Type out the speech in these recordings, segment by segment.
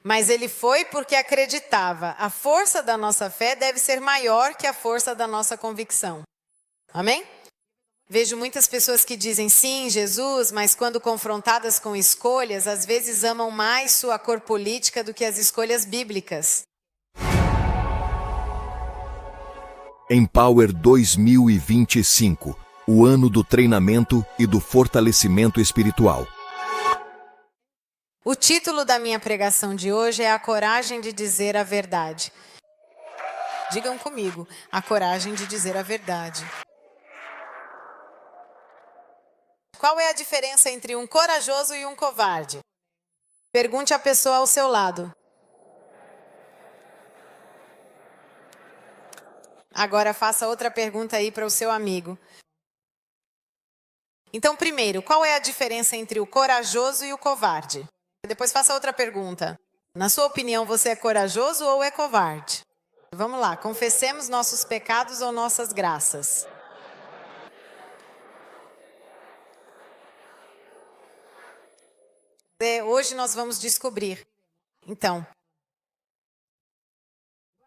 Mas ele foi porque acreditava. A força da nossa fé deve ser maior que a força da nossa convicção. Amém? Vejo muitas pessoas que dizem sim, Jesus, mas quando confrontadas com escolhas, às vezes amam mais sua cor política do que as escolhas bíblicas. Empower 2025, o ano do treinamento e do fortalecimento espiritual. O título da minha pregação de hoje é A Coragem de Dizer a Verdade. Digam comigo, a coragem de dizer a verdade. Qual é a diferença entre um corajoso e um covarde? Pergunte à pessoa ao seu lado. Agora faça outra pergunta aí para o seu amigo. Então, primeiro, qual é a diferença entre o corajoso e o covarde? Depois faça outra pergunta. Na sua opinião, você é corajoso ou é covarde? Vamos lá, confessemos nossos pecados ou nossas graças. Hoje nós vamos descobrir. Então,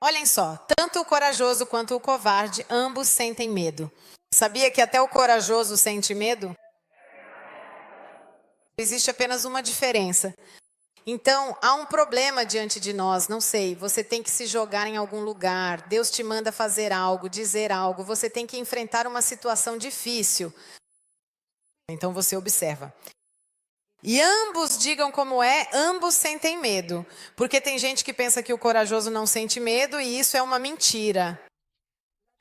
olhem só, tanto o corajoso quanto o covarde, ambos sentem medo. Sabia que até o corajoso sente medo? Existe apenas uma diferença. Então, há um problema diante de nós, não sei, você tem que se jogar em algum lugar, Deus te manda fazer algo, dizer algo, você tem que enfrentar uma situação difícil. Então você observa. E ambos, digam como é, ambos sentem medo. Porque tem gente que pensa que o corajoso não sente medo e isso é uma mentira.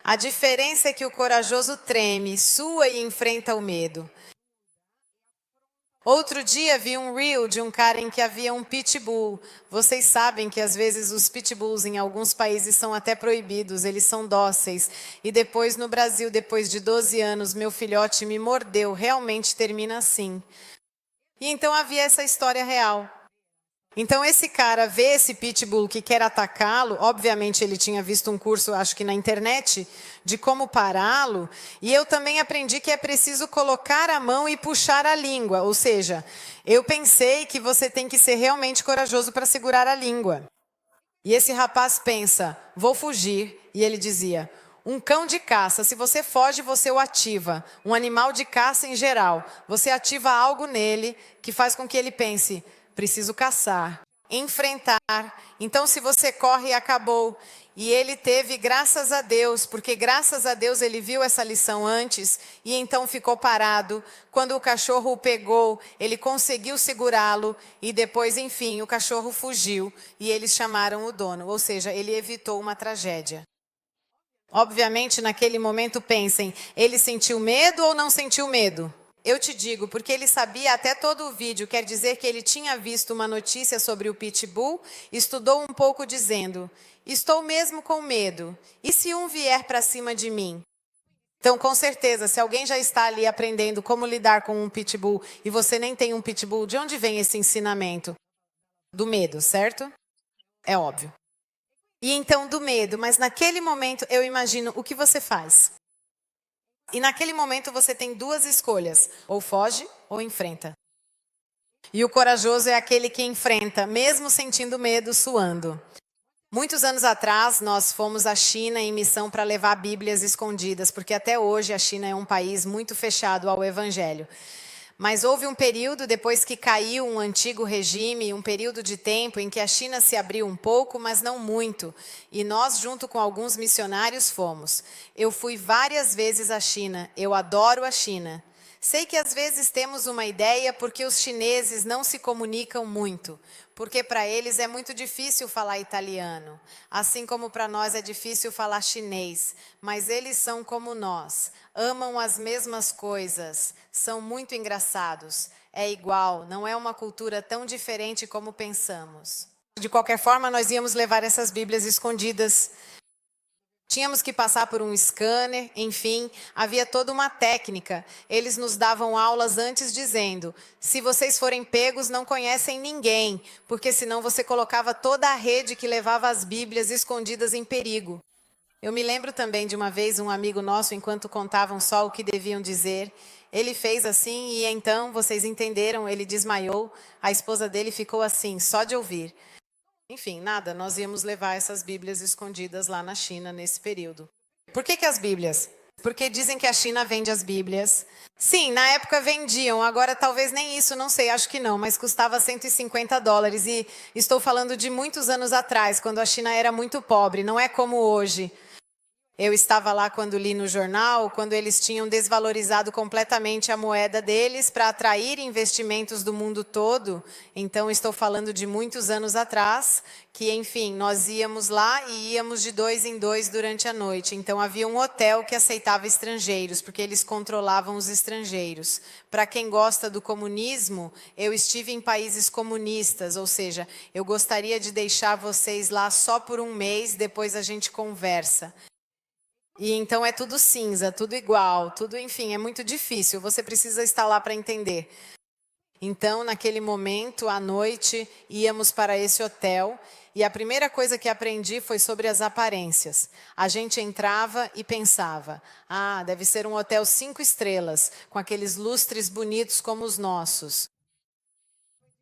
A diferença é que o corajoso treme, sua e enfrenta o medo. Outro dia vi um reel de um cara em que havia um pitbull. Vocês sabem que às vezes os pitbulls em alguns países são até proibidos, eles são dóceis. E depois no Brasil, depois de 12 anos, meu filhote me mordeu. Realmente termina assim. E então havia essa história real. Então esse cara vê esse pitbull que quer atacá-lo, obviamente ele tinha visto um curso, acho que na internet, de como pará-lo, e eu também aprendi que é preciso colocar a mão e puxar a língua, ou seja, eu pensei que você tem que ser realmente corajoso para segurar a língua. E esse rapaz pensa, vou fugir, e ele dizia, um cão de caça, se você foge, você o ativa. Um animal de caça em geral, você ativa algo nele que faz com que ele pense, preciso caçar, enfrentar. Então, se você corre, acabou. E ele teve, graças a Deus, porque graças a Deus ele viu essa lição antes e então ficou parado. Quando o cachorro o pegou, ele conseguiu segurá-lo e depois, enfim, o cachorro fugiu e eles chamaram o dono. Ou seja, ele evitou uma tragédia. Obviamente, naquele momento, pensem, ele sentiu medo ou não sentiu medo? Eu te digo, porque ele sabia até todo o vídeo, quer dizer que ele tinha visto uma notícia sobre o pitbull, estudou um pouco dizendo, estou mesmo com medo, e se um vier para cima de mim? Então, com certeza, se alguém já está ali aprendendo como lidar com um pitbull, e você nem tem um pitbull, de onde vem esse ensinamento? Do medo, certo? É óbvio. E então do medo, mas naquele momento eu imagino o que você faz. E naquele momento você tem duas escolhas, ou foge ou enfrenta. E o corajoso é aquele que enfrenta, mesmo sentindo medo, suando. Muitos anos atrás, nós fomos à China em missão para levar Bíblias escondidas, porque até hoje a China é um país muito fechado ao Evangelho. Mas houve um período, depois que caiu um antigo regime, um período de tempo em que a China se abriu um pouco, mas não muito. E nós, junto com alguns missionários, fomos. Eu fui várias vezes à China. Eu adoro a China. Sei que às vezes temos uma ideia porque os chineses não se comunicam muito, porque para eles é muito difícil falar italiano, assim como para nós é difícil falar chinês, mas eles são como nós, amam as mesmas coisas, são muito engraçados, é igual, não é uma cultura tão diferente como pensamos. De qualquer forma, nós íamos levar essas Bíblias escondidas. Tínhamos que passar por um scanner, enfim, havia toda uma técnica. Eles nos davam aulas antes dizendo, se vocês forem pegos, não conhecem ninguém, porque senão você colocava toda a rede que levava as Bíblias escondidas em perigo. Eu me lembro também de uma vez um amigo nosso, enquanto contavam só o que deviam dizer, ele fez assim e então, vocês entenderam, ele desmaiou, a esposa dele ficou assim, só de ouvir. Enfim, nada, nós íamos levar essas Bíblias escondidas lá na China nesse período. Por que as Bíblias? Porque dizem que a China vende as Bíblias. Sim, na época vendiam, agora talvez nem isso, não sei, acho que não, mas custava $150. E estou falando de muitos anos atrás, quando a China era muito pobre, não é como hoje. Eu estava lá quando li no jornal, quando eles tinham desvalorizado completamente a moeda deles para atrair investimentos do mundo todo. Então, estou falando de muitos anos atrás, que, enfim, nós íamos lá e íamos de 2 em 2 durante a noite. Então, havia um hotel que aceitava estrangeiros, porque eles controlavam os estrangeiros. Para quem gosta do comunismo, eu estive em países comunistas, ou seja, eu gostaria de deixar vocês lá só por um mês, depois a gente conversa. E então é tudo cinza, tudo igual, tudo, enfim, é muito difícil. Você precisa estar lá para entender. Então, naquele momento, à noite, íamos para esse hotel e a primeira coisa que aprendi foi sobre as aparências. A gente entrava e pensava, deve ser um hotel 5 estrelas, com aqueles lustres bonitos como os nossos.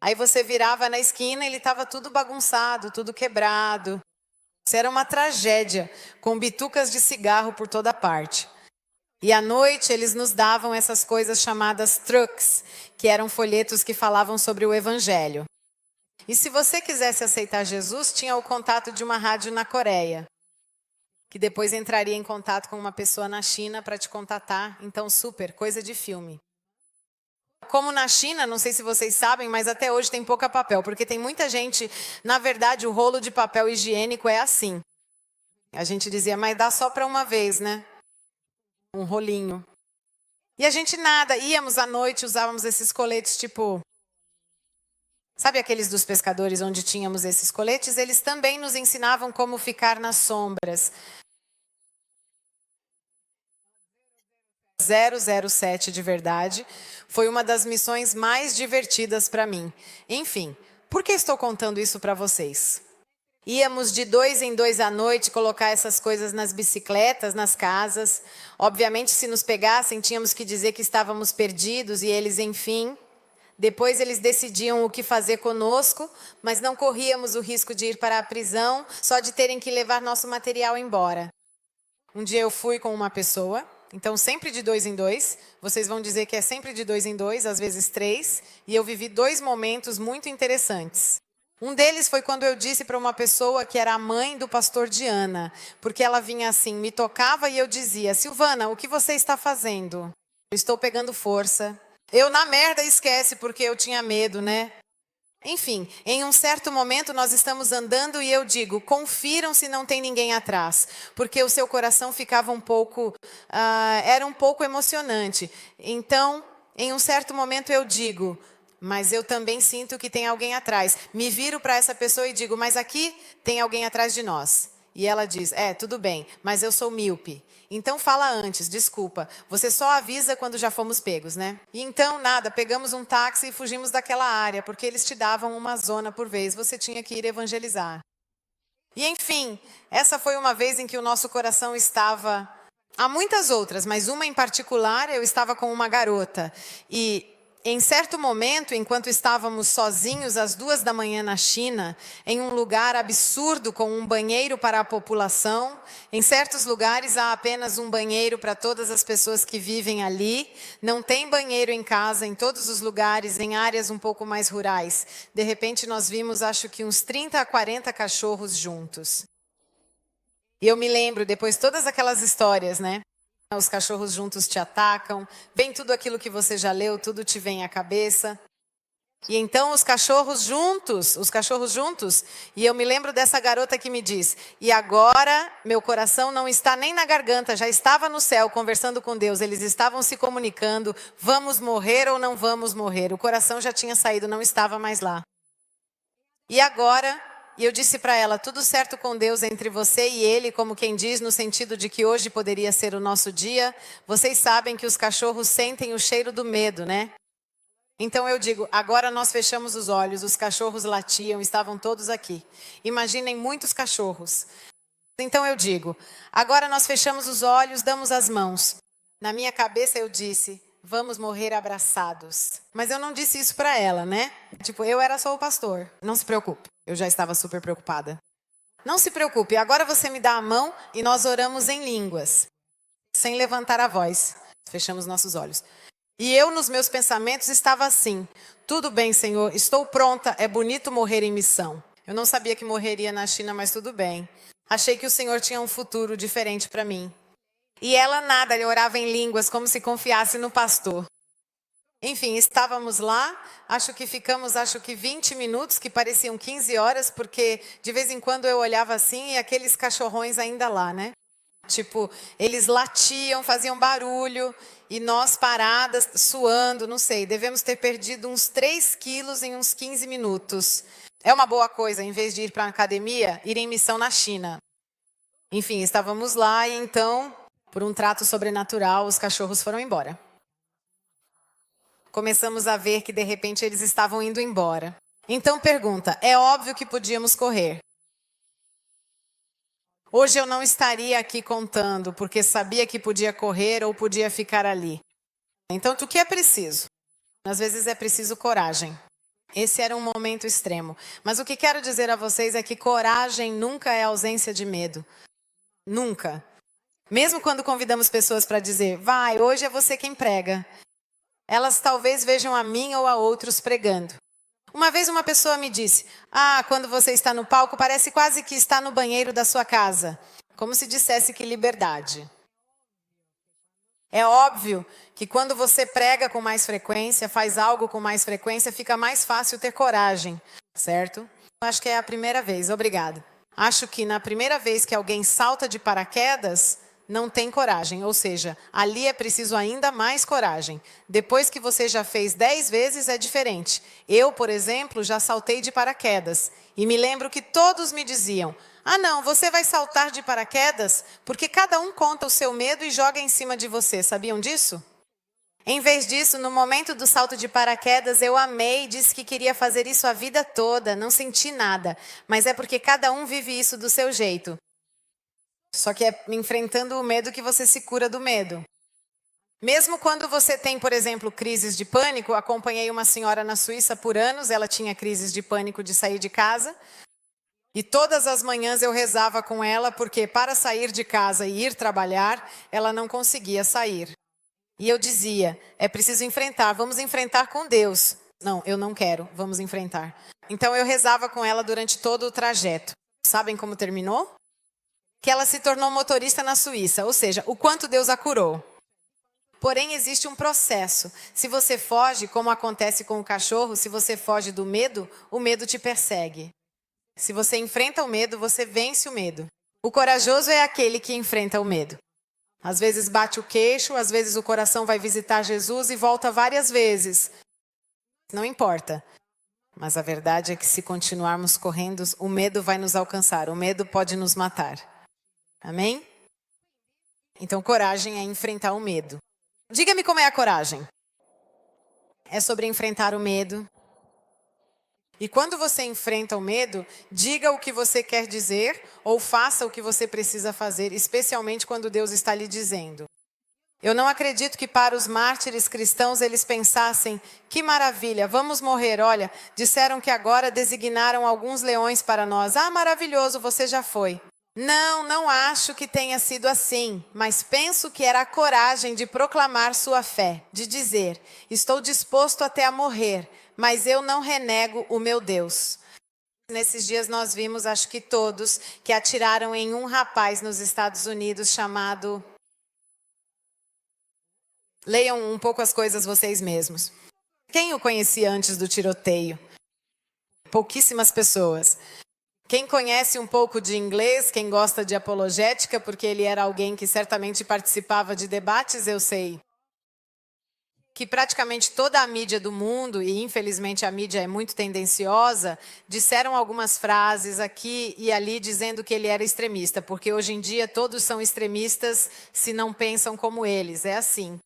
Aí você virava na esquina e ele estava tudo bagunçado, tudo quebrado. Isso era uma tragédia, com bitucas de cigarro por toda parte. E à noite eles nos davam essas coisas chamadas trucks, que eram folhetos que falavam sobre o Evangelho. E se você quisesse aceitar Jesus, tinha o contato de uma rádio na Coreia, que depois entraria em contato com uma pessoa na China para te contatar. Então, super, coisa de filme. Como na China, não sei se vocês sabem, mas até hoje tem pouca papel, porque tem muita gente, na verdade, o rolo de papel higiênico é assim. A gente dizia, mas dá só para uma vez, né? Um rolinho. E a gente nada, íamos à noite, usávamos esses coletes tipo... Sabe aqueles dos pescadores onde tínhamos esses coletes? Eles também nos ensinavam como ficar nas sombras. 007 de verdade, foi uma das missões mais divertidas para mim. Enfim, por que estou contando isso para vocês? Íamos de 2 em 2 à noite colocar essas coisas nas bicicletas, nas casas. Obviamente, se nos pegassem, tínhamos que dizer que estávamos perdidos e eles, enfim. Depois eles decidiam o que fazer conosco, mas não corríamos o risco de ir para a prisão, só de terem que levar nosso material embora. Um dia eu fui com uma pessoa, então sempre de 2 em 2, vocês vão dizer que é sempre de 2 em 2, às vezes 3, e eu vivi 2 momentos muito interessantes. Um deles foi quando eu disse para uma pessoa que era a mãe do pastor Diana, porque ela vinha assim, me tocava e eu dizia, Silvana, o que você está fazendo? Eu estou pegando força. Eu na merda esquece, porque eu tinha medo, né? Enfim, em um certo momento nós estamos andando e eu digo, confiram se não tem ninguém atrás, porque o seu coração ficava um pouco, era um pouco emocionante. Então, em um certo momento eu digo, mas eu também sinto que tem alguém atrás. Me viro para essa pessoa e digo, mas aqui tem alguém atrás de nós. E ela diz, tudo bem, mas eu sou míope. Então fala antes, desculpa. Você só avisa quando já fomos pegos, né? E então, nada, pegamos um táxi e fugimos daquela área, porque eles te davam uma zona por vez, você tinha que ir evangelizar. E enfim, essa foi uma vez em que o nosso coração estava... Há muitas outras, mas uma em particular, eu estava com uma garota. E... em certo momento, enquanto estávamos sozinhos às 2 da manhã na China, em um lugar absurdo com um banheiro para a população, em certos lugares há apenas um banheiro para todas as pessoas que vivem ali, não tem banheiro em casa, em todos os lugares, em áreas um pouco mais rurais. De repente nós vimos, acho que uns 30 a 40 cachorros juntos. E eu me lembro, depois todas aquelas histórias, né? Os cachorros juntos te atacam, vem tudo aquilo que você já leu, tudo te vem à cabeça. E então os cachorros juntos, e eu me lembro dessa garota que me diz, e agora meu coração não está nem na garganta, já estava no céu conversando com Deus, eles estavam se comunicando, vamos morrer ou não vamos morrer, o coração já tinha saído, não estava mais lá. E agora... E eu disse para ela, tudo certo com Deus entre você e ele, como quem diz, no sentido de que hoje poderia ser o nosso dia. Vocês sabem que os cachorros sentem o cheiro do medo, né? Então eu digo, agora nós fechamos os olhos, os cachorros latiam, estavam todos aqui. Imaginem muitos cachorros. Então eu digo, agora nós fechamos os olhos, damos as mãos. Na minha cabeça eu disse, vamos morrer abraçados. Mas eu não disse isso para ela, né? Tipo, eu era só o pastor, não se preocupe. Eu já estava super preocupada. Não se preocupe, agora você me dá a mão e nós oramos em línguas, sem levantar a voz. Fechamos nossos olhos. E eu, nos meus pensamentos, estava assim: tudo bem, Senhor, estou pronta, é bonito morrer em missão. Eu não sabia que morreria na China, mas tudo bem. Achei que o Senhor tinha um futuro diferente para mim. E ela nada, ele orava em línguas, como se confiasse no pastor. Enfim, estávamos lá, acho que 20 minutos, que pareciam 15 horas, porque de vez em quando eu olhava assim e aqueles cachorrões ainda lá, né? Tipo, eles latiam, faziam barulho, e nós paradas, suando, não sei, devemos ter perdido uns 3 quilos em uns 15 minutos. É uma boa coisa, em vez de ir para a academia, ir em missão na China. Enfim, estávamos lá e então, por um trato sobrenatural, os cachorros foram embora. Começamos a ver que de repente eles estavam indo embora. Então pergunta, é óbvio que podíamos correr. Hoje eu não estaria aqui contando, porque sabia que podia correr ou podia ficar ali. Então, o que é preciso? Às vezes é preciso coragem. Esse era um momento extremo. Mas o que quero dizer a vocês é que coragem nunca é ausência de medo. Nunca. Mesmo quando convidamos pessoas para dizer, vai, hoje é você quem prega. Elas talvez vejam a mim ou a outros pregando. Uma vez uma pessoa me disse, quando você está no palco, parece quase que está no banheiro da sua casa. Como se dissesse que liberdade. É óbvio que quando você prega com mais frequência, faz algo com mais frequência, fica mais fácil ter coragem, certo? Acho que é a primeira vez, obrigada. Acho que na primeira vez que alguém salta de paraquedas, não tem coragem, ou seja, ali é preciso ainda mais coragem. Depois que você já fez 10 vezes, é diferente. Eu, por exemplo, já saltei de paraquedas. E me lembro que todos me diziam, não, você vai saltar de paraquedas? Porque cada um conta o seu medo e joga em cima de você. Sabiam disso? Em vez disso, no momento do salto de paraquedas, eu amei, disse que queria fazer isso a vida toda, não senti nada. Mas é porque cada um vive isso do seu jeito. Só que é enfrentando o medo que você se cura do medo. Mesmo quando você tem, por exemplo, crises de pânico, acompanhei uma senhora na Suíça por anos, ela tinha crises de pânico de sair de casa. E todas as manhãs eu rezava com ela, porque para sair de casa e ir trabalhar, ela não conseguia sair. E eu dizia, é preciso enfrentar, vamos enfrentar com Deus. Não, eu não quero, vamos enfrentar. Então eu rezava com ela durante todo o trajeto. Sabem como terminou? Que ela se tornou motorista na Suíça, ou seja, o quanto Deus a curou. Porém, existe um processo. Se você foge, como acontece com o cachorro, se você foge do medo, o medo te persegue. Se você enfrenta o medo, você vence o medo. O corajoso é aquele que enfrenta o medo. Às vezes bate o queixo, às vezes o coração vai visitar Jesus e volta várias vezes. Não importa. Mas a verdade é que se continuarmos correndo, o medo vai nos alcançar, o medo pode nos matar. Amém? Então, coragem é enfrentar o medo. Diga-me como é a coragem. É sobre enfrentar o medo. E quando você enfrenta o medo, diga o que você quer dizer ou faça o que você precisa fazer, especialmente quando Deus está lhe dizendo. Eu não acredito que para os mártires cristãos eles pensassem, que maravilha, vamos morrer, olha, disseram que agora designaram alguns leões para nós. Maravilhoso, você já foi. Não acho que tenha sido assim, mas penso que era a coragem de proclamar sua fé, de dizer, estou disposto até a morrer, mas eu não renego o meu Deus. Nesses dias nós vimos, acho que todos, que atiraram em um rapaz nos Estados Unidos chamado... Leiam um pouco as coisas vocês mesmos. Quem o conhecia antes do tiroteio? Pouquíssimas pessoas. Quem conhece um pouco de inglês, quem gosta de apologética, porque ele era alguém que certamente participava de debates, eu sei que praticamente toda a mídia do mundo, e infelizmente a mídia é muito tendenciosa, disseram algumas frases aqui e ali dizendo que ele era extremista, porque hoje em dia todos são extremistas se não pensam como eles, é assim.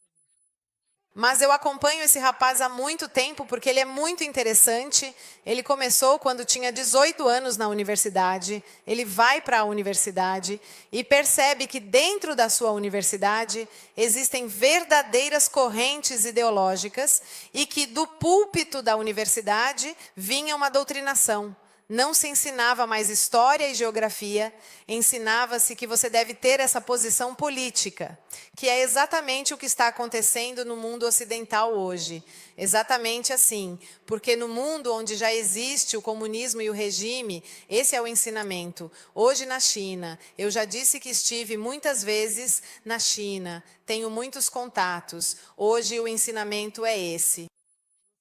Mas eu acompanho esse rapaz há muito tempo porque ele é muito interessante. Ele começou quando tinha 18 anos na universidade. Ele vai para a universidade e percebe que dentro da sua universidade existem verdadeiras correntes ideológicas e que do púlpito da universidade vinha uma doutrinação. Não se ensinava mais história e geografia, ensinava-se que você deve ter essa posição política, que é exatamente o que está acontecendo no mundo ocidental hoje. Exatamente assim, porque no mundo onde já existe o comunismo e o regime, esse é o ensinamento. Hoje na China, eu já disse que estive muitas vezes na China, tenho muitos contatos. Hoje o ensinamento é esse.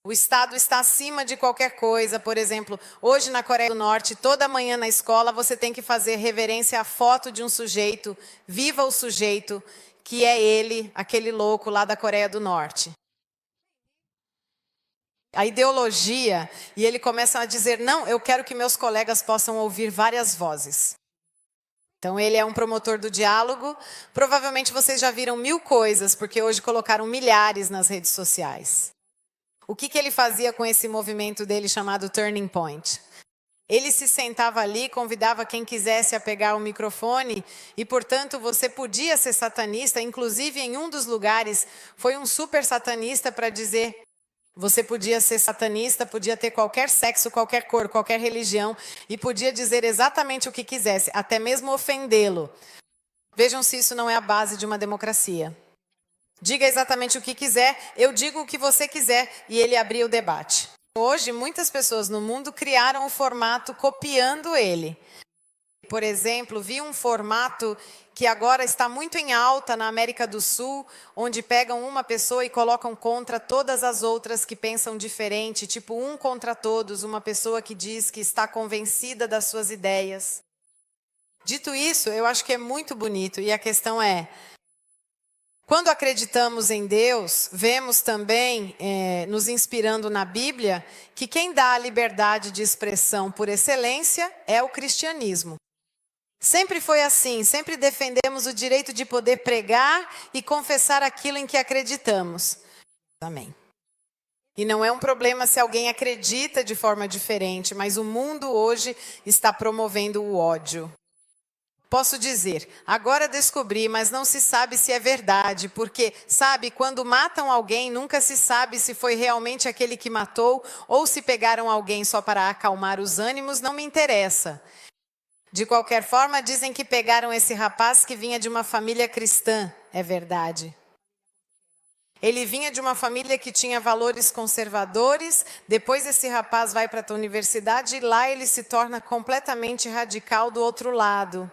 O Estado está acima de qualquer coisa. Por exemplo, hoje na Coreia do Norte, toda manhã na escola, você tem que fazer reverência à foto de um sujeito, viva o sujeito, que é ele, aquele louco lá da Coreia do Norte. A ideologia, e ele começa a dizer, não, eu quero que meus colegas possam ouvir várias vozes. Então, ele é um promotor do diálogo. Provavelmente vocês já viram 1000 coisas, porque hoje colocaram milhares nas redes sociais. O que ele fazia com esse movimento dele chamado Turning Point? Ele se sentava ali, convidava quem quisesse a pegar o microfone e, portanto, você podia ser satanista. Inclusive, em um dos lugares, foi um super satanista para dizer, você podia ser satanista, podia ter qualquer sexo, qualquer cor, qualquer religião e podia dizer exatamente o que quisesse, até mesmo ofendê-lo. Vejam se isso não é a base de uma democracia. Diga exatamente o que quiser, eu digo o que você quiser, e ele abria o debate. Hoje, muitas pessoas no mundo criaram um formato copiando ele. Por exemplo, vi um formato que agora está muito em alta na América do Sul, onde pegam uma pessoa e colocam contra todas as outras que pensam diferente, tipo um contra todos, uma pessoa que diz que está convencida das suas ideias. Dito isso, eu acho que é muito bonito, e a questão é, quando acreditamos em Deus, vemos também, nos inspirando na Bíblia, que quem dá a liberdade de expressão por excelência é o cristianismo. Sempre foi assim, sempre defendemos o direito de poder pregar e confessar aquilo em que acreditamos. Amém. E não é um problema se alguém acredita de forma diferente, mas o mundo hoje está promovendo o ódio. Posso dizer, agora descobri, mas não se sabe se é verdade, porque, sabe, quando matam alguém, nunca se sabe se foi realmente aquele que matou ou se pegaram alguém só para acalmar os ânimos, não me interessa. De qualquer forma, dizem que pegaram esse rapaz que vinha de uma família cristã, é verdade. Ele vinha de uma família que tinha valores conservadores, depois esse rapaz vai para a universidade e lá ele se torna completamente radical do outro lado.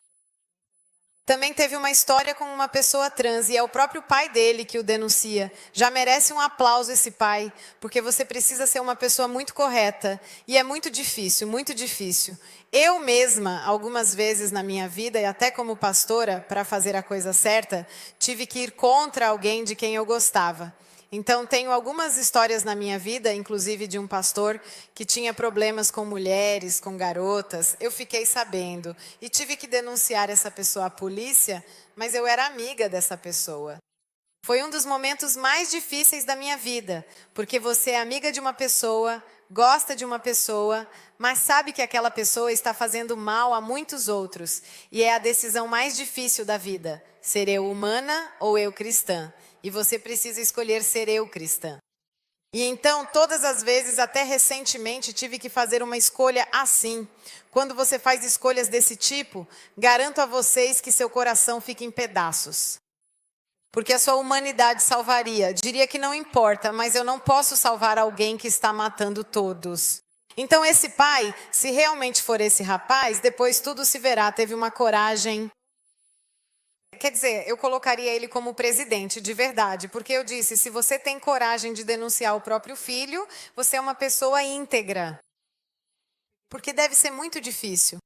Também teve uma história com uma pessoa trans, e é o próprio pai dele que o denuncia. Já merece um aplauso esse pai, porque você precisa ser uma pessoa muito correta. E é muito difícil, muito difícil. Eu mesma, algumas vezes na minha vida, e até como pastora, para fazer a coisa certa, tive que ir contra alguém de quem eu gostava. Então, tenho algumas histórias na minha vida, inclusive de um pastor que tinha problemas com mulheres, com garotas. Eu fiquei sabendo e tive que denunciar essa pessoa à polícia, mas eu era amiga dessa pessoa. Foi um dos momentos mais difíceis da minha vida, porque você é amiga de uma pessoa, gosta de uma pessoa, mas sabe que aquela pessoa está fazendo mal a muitos outros. E é a decisão mais difícil da vida, ser eu humana ou eu cristã. E você precisa escolher ser eu cristã. E então, todas as vezes, até recentemente, tive que fazer uma escolha assim. Quando você faz escolhas desse tipo, garanto a vocês que seu coração fica em pedaços. Porque a sua humanidade salvaria. Diria que não importa, mas eu não posso salvar alguém que está matando todos. Então, esse pai, se realmente for esse rapaz, depois tudo se verá. Teve uma coragem. Quer dizer, eu colocaria ele como presidente, de verdade, porque eu disse, se você tem coragem de denunciar o próprio filho, você é uma pessoa íntegra. Porque deve ser muito difícil.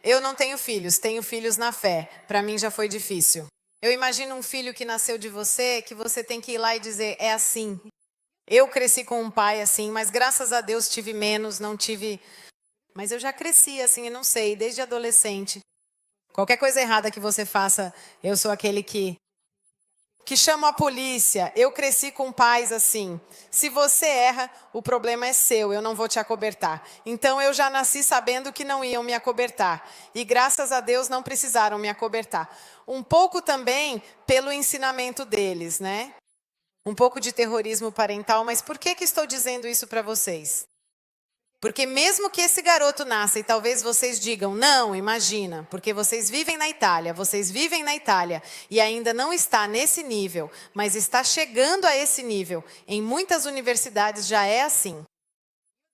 Eu não tenho filhos na fé. Para mim já foi difícil. Eu imagino um filho que nasceu de você, que você tem que ir lá e dizer, é assim. Eu cresci com um pai assim, mas graças a Deus tive menos, não tive... Mas eu já cresci assim, eu não sei, desde adolescente. Qualquer coisa errada que você faça, eu sou aquele que chama a polícia. Eu cresci com pais assim. Se você erra, o problema é seu, eu não vou te acobertar. Então eu já nasci sabendo que não iam me acobertar. E graças a Deus não precisaram me acobertar. Um pouco também pelo ensinamento deles, né? Um pouco de terrorismo parental, mas por que estou dizendo isso para vocês? Porque mesmo que esse garoto nasça, e talvez vocês digam, não, imagina, porque vocês vivem na Itália, e ainda não está nesse nível, mas está chegando a esse nível. Em muitas universidades já é assim.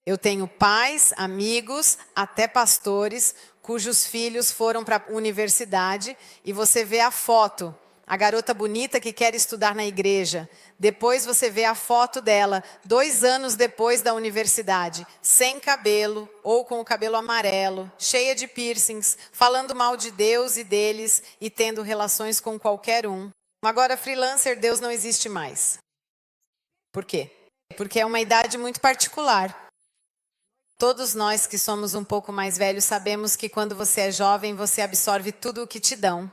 Eu tenho pais, amigos, até pastores, cujos filhos foram para a universidade, e você vê a foto, a garota bonita que quer estudar na igreja. Depois você vê a foto dela, 2 anos depois da universidade, sem cabelo ou com o cabelo amarelo, cheia de piercings, falando mal de Deus e deles e tendo relações com qualquer um. Agora, freelancer, Deus não existe mais. Por quê? Porque é uma idade muito particular. Todos nós que somos um pouco mais velhos sabemos que quando você é jovem, você absorve tudo o que te dão.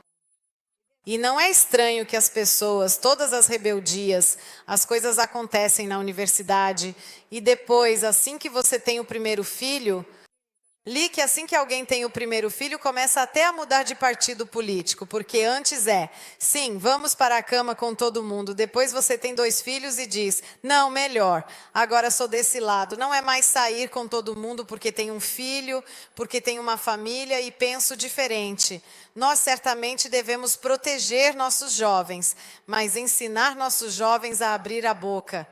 E não é estranho que as pessoas, todas as rebeldias, as coisas acontecem na universidade e depois, assim que você tem o primeiro filho, que assim que alguém tem o primeiro filho, começa até a mudar de partido político, porque antes sim, vamos para a cama com todo mundo, depois você tem 2 filhos e diz, não, melhor, agora sou desse lado, não é mais sair com todo mundo porque tem um filho, porque tem uma família e penso diferente. Nós certamente devemos proteger nossos jovens, mas ensinar nossos jovens a abrir a boca.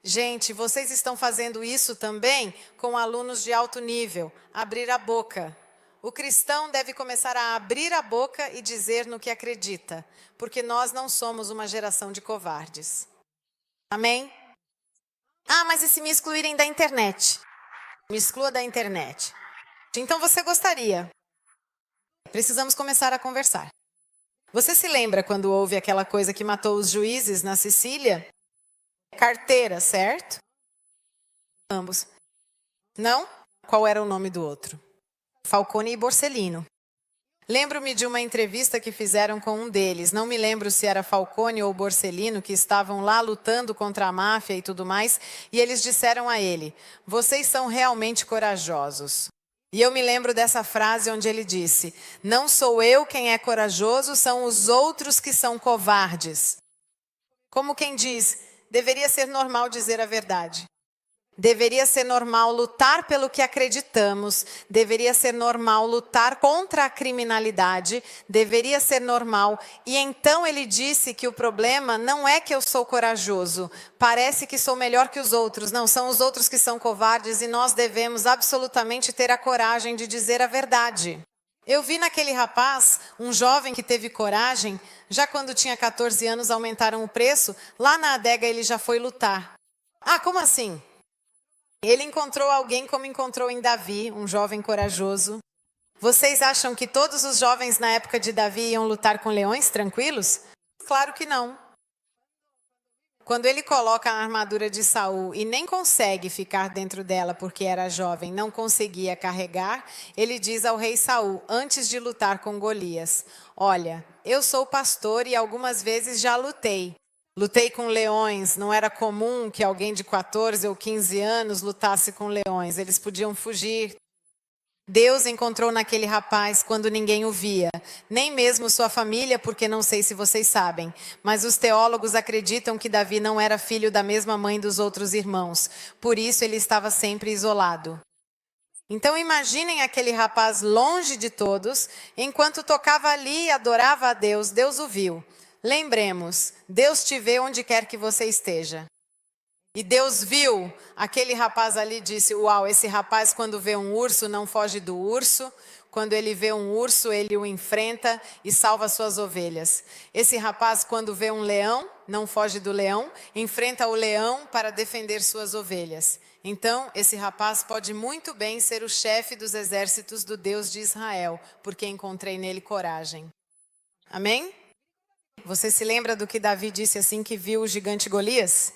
Gente, vocês estão fazendo isso também com alunos de alto nível, abrir a boca. O cristão deve começar a abrir a boca e dizer no que acredita, porque nós não somos uma geração de covardes. Amém? Ah, mas e se me excluírem da internet? Me exclua da internet. Então você gostaria. Precisamos começar a conversar. Você se lembra quando houve aquela coisa que matou os juízes na Sicília? Carteira, certo? Ambos. Não? Qual era o nome do outro? Falcone e Borsellino. Lembro-me de uma entrevista que fizeram com um deles. Não me lembro se era Falcone ou Borsellino, que estavam lá lutando contra a máfia e tudo mais. E eles disseram a ele, vocês são realmente corajosos. E eu me lembro dessa frase onde ele disse, não sou eu quem é corajoso, são os outros que são covardes. Como quem diz, deveria ser normal dizer a verdade. Deveria ser normal lutar pelo que acreditamos, deveria ser normal lutar contra a criminalidade, deveria ser normal. E então ele disse que o problema não é que eu sou corajoso, parece que sou melhor que os outros. Não, são os outros que são covardes e nós devemos absolutamente ter a coragem de dizer a verdade. Eu vi naquele rapaz, um jovem que teve coragem, já quando tinha 14 anos aumentaram o preço, lá na adega ele já foi lutar. Ah, como assim? Ele encontrou alguém como encontrou em Davi, um jovem corajoso. Vocês acham que todos os jovens na época de Davi iam lutar com leões tranquilos? Claro que não. Quando ele coloca a armadura de Saul e nem consegue ficar dentro dela porque era jovem, não conseguia carregar, ele diz ao rei Saul, antes de lutar com Golias, olha, eu sou pastor e algumas vezes já lutei. Lutei com leões, não era comum que alguém de 14 ou 15 anos lutasse com leões, eles podiam fugir. Deus encontrou naquele rapaz quando ninguém o via, nem mesmo sua família, porque não sei se vocês sabem, mas os teólogos acreditam que Davi não era filho da mesma mãe dos outros irmãos, por isso ele estava sempre isolado. Então imaginem aquele rapaz longe de todos, enquanto tocava ali e adorava a Deus, Deus o viu. Lembremos, Deus te vê onde quer que você esteja. E Deus viu aquele rapaz ali e disse, uau, esse rapaz quando vê um urso não foge do urso, quando ele vê um urso ele o enfrenta e salva suas ovelhas. Esse rapaz quando vê um leão, não foge do leão, enfrenta o leão para defender suas ovelhas. Então, esse rapaz pode muito bem ser o chefe dos exércitos do Deus de Israel, porque encontrei nele coragem. Amém? Você se lembra do que Davi disse assim que viu o gigante Golias?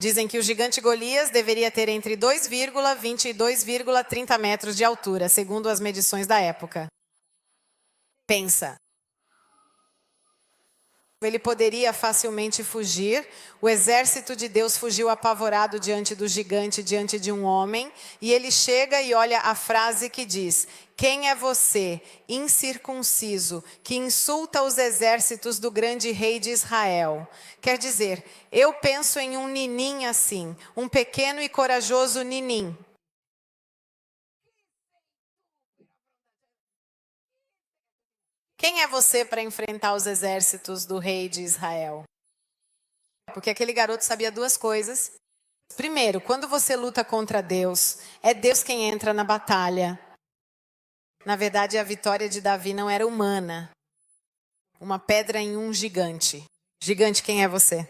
Dizem que o gigante Golias deveria ter entre 2,20 e 2,30 metros de altura, segundo as medições da época. Pensa. Ele poderia facilmente fugir. O exército de Deus fugiu apavorado diante do gigante, diante de um homem. E ele chega e olha a frase que diz, quem é você, incircunciso, que insulta os exércitos do grande rei de Israel? Quer dizer, eu penso em um ninim assim, um pequeno e corajoso ninim. Quem é você para enfrentar os exércitos do rei de Israel? Porque aquele garoto sabia duas coisas. Primeiro, quando você luta contra Deus, é Deus quem entra na batalha. Na verdade, a vitória de Davi não era humana. Uma pedra em um gigante. Gigante, quem é você?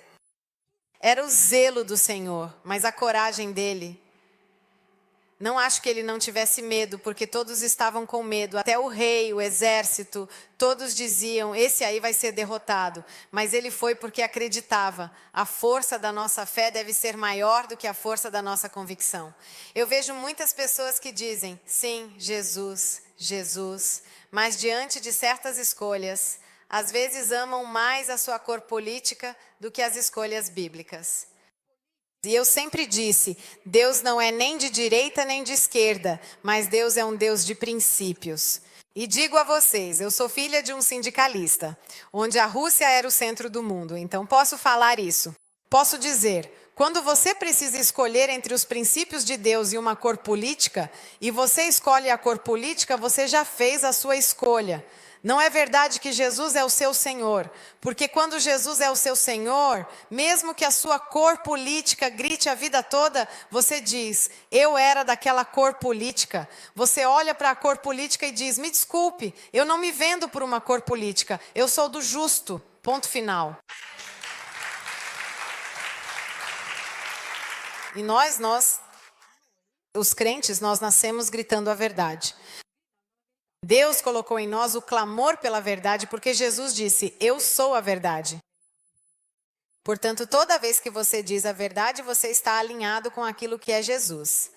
Era o zelo do Senhor, mas a coragem dele. Não acho que ele não tivesse medo, porque todos estavam com medo. Até o rei, o exército, todos diziam, esse aí vai ser derrotado. Mas ele foi porque acreditava. A força da nossa fé deve ser maior do que a força da nossa convicção. Eu vejo muitas pessoas que dizem, sim, Jesus, Jesus. Mas diante de certas escolhas, às vezes amam mais a sua cor política do que as escolhas bíblicas. E eu sempre disse, Deus não é nem de direita nem de esquerda, mas Deus é um Deus de princípios. E digo a vocês, eu sou filha de um sindicalista, onde a Rússia era o centro do mundo, então posso falar isso. Posso dizer, quando você precisa escolher entre os princípios de Deus e uma cor política, e você escolhe a cor política, você já fez a sua escolha. Não é verdade que Jesus é o seu Senhor, porque quando Jesus é o seu Senhor, mesmo que a sua cor política grite a vida toda, você diz, eu era daquela cor política. Você olha para a cor política e diz, me desculpe, eu não me vendo por uma cor política, eu sou do justo, ponto final. E nós, os crentes, nós nascemos gritando a verdade. Deus colocou em nós o clamor pela verdade, porque Jesus disse, eu sou a verdade. Portanto, toda vez que você diz a verdade, você está alinhado com aquilo que é Jesus.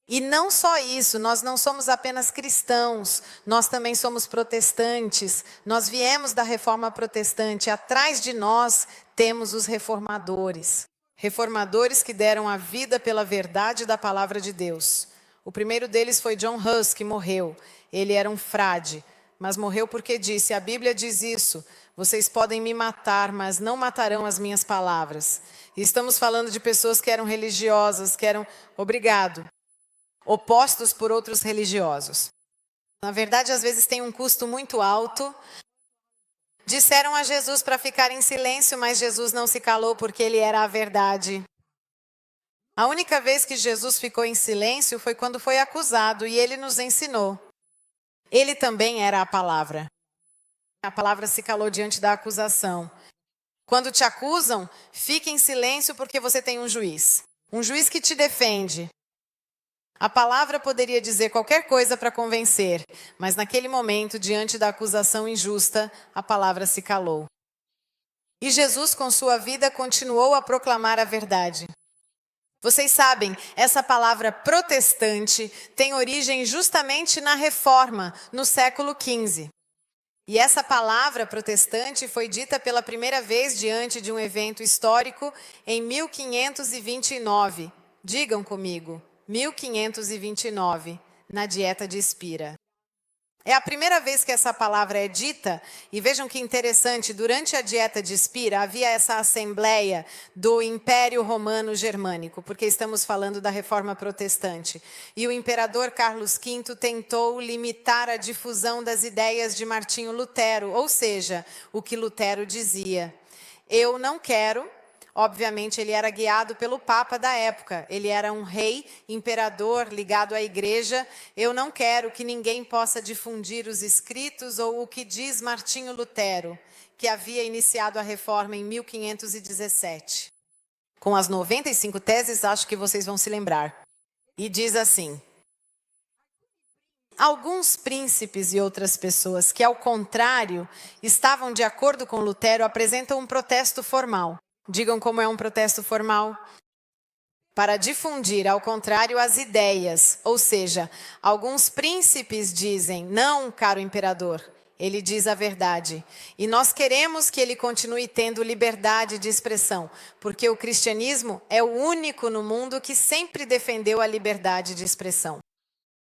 E não só isso, nós não somos apenas cristãos, nós também somos protestantes. Nós viemos da reforma protestante, atrás de nós temos os reformadores. Reformadores que deram a vida pela verdade da palavra de Deus. O primeiro deles foi John Hus, que morreu. Ele era um frade, mas morreu porque disse, a Bíblia diz isso, vocês podem me matar, mas não matarão as minhas palavras. E estamos falando de pessoas que eram religiosas, que eram, opostos por outros religiosos. Na verdade, às vezes tem um custo muito alto. Disseram a Jesus para ficar em silêncio, mas Jesus não se calou porque ele era a verdade. A única vez que Jesus ficou em silêncio foi quando foi acusado e ele nos ensinou. Ele também era a palavra. A palavra se calou diante da acusação. Quando te acusam, fique em silêncio porque você tem um juiz. Um juiz que te defende. A palavra poderia dizer qualquer coisa para convencer, mas naquele momento, diante da acusação injusta, a palavra se calou. E Jesus, com sua vida, continuou a proclamar a verdade. Vocês sabem, essa palavra protestante tem origem justamente na Reforma, no século XV. E essa palavra protestante foi dita pela primeira vez diante de um evento histórico em 1529. Digam comigo, 1529, na Dieta de Spira. É a primeira vez que essa palavra é dita, e vejam que interessante, durante a Dieta de Spira havia essa assembleia do Império Romano Germânico, porque estamos falando da Reforma Protestante. E o imperador Carlos V tentou limitar a difusão das ideias de Martinho Lutero, ou seja, o que Lutero dizia. Eu não quero... Obviamente, ele era guiado pelo Papa da época. Ele era um rei, imperador, ligado à igreja. Eu não quero que ninguém possa difundir os escritos ou o que diz Martinho Lutero, que havia iniciado a reforma em 1517. Com as 95 teses, acho que vocês vão se lembrar. E diz assim: alguns príncipes e outras pessoas que, ao contrário, estavam de acordo com Lutero, apresentam um protesto formal. Digam como é um protesto formal. Para difundir, ao contrário, as ideias. Ou seja, alguns príncipes dizem, não, caro imperador, ele diz a verdade. E nós queremos que ele continue tendo liberdade de expressão, porque o cristianismo é o único no mundo que sempre defendeu a liberdade de expressão.